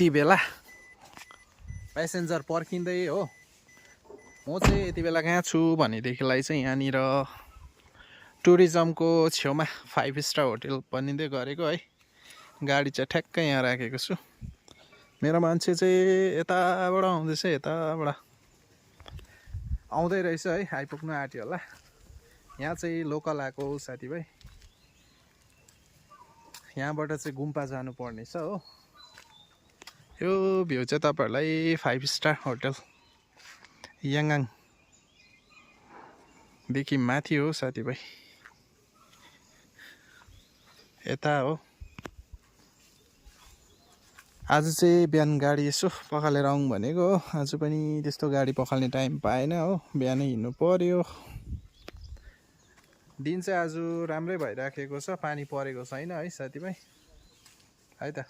यति बेला प्यासेन्जर पर्खिँदै हो। म चाहिँ यति बेला कहाँ छु भनेदेखिलाई चाहिँ यहाँनिर टुरिज्मको छेउमा 5 स्टार होटल बनिँदै गरेको है। गाडी चाहिँ ठ्याक्कै यहाँ राखेको छु। मेरो मान्छे चाहिँ यताबाट आउँदैछ, यताबाट आउँदै रहेछ है, आइपुग्नु आँट्यो होला। यहाँ चाहिँ लोकल आएको साथीभाइ, यहाँबाट चाहिँ गुम्पा जानुपर्ने छ हो। यो भ्यू चाहिँ तपाईँहरूलाई 5 स्टार होटल याङगाङ देखि माथि हो साथीभाइ, यता हो। आज चाहिँ बिहान गाडी यसो पखालेर आउँ भनेको हो। आज पनि त्यस्तो गाडी पखाल्ने टाइम पाएन हो, बिहानै हिँड्नु पर्यो। दिन चाहिँ आज राम्रै भइराखेको छ, पानी परेको छैन है साथीभाइ, है त।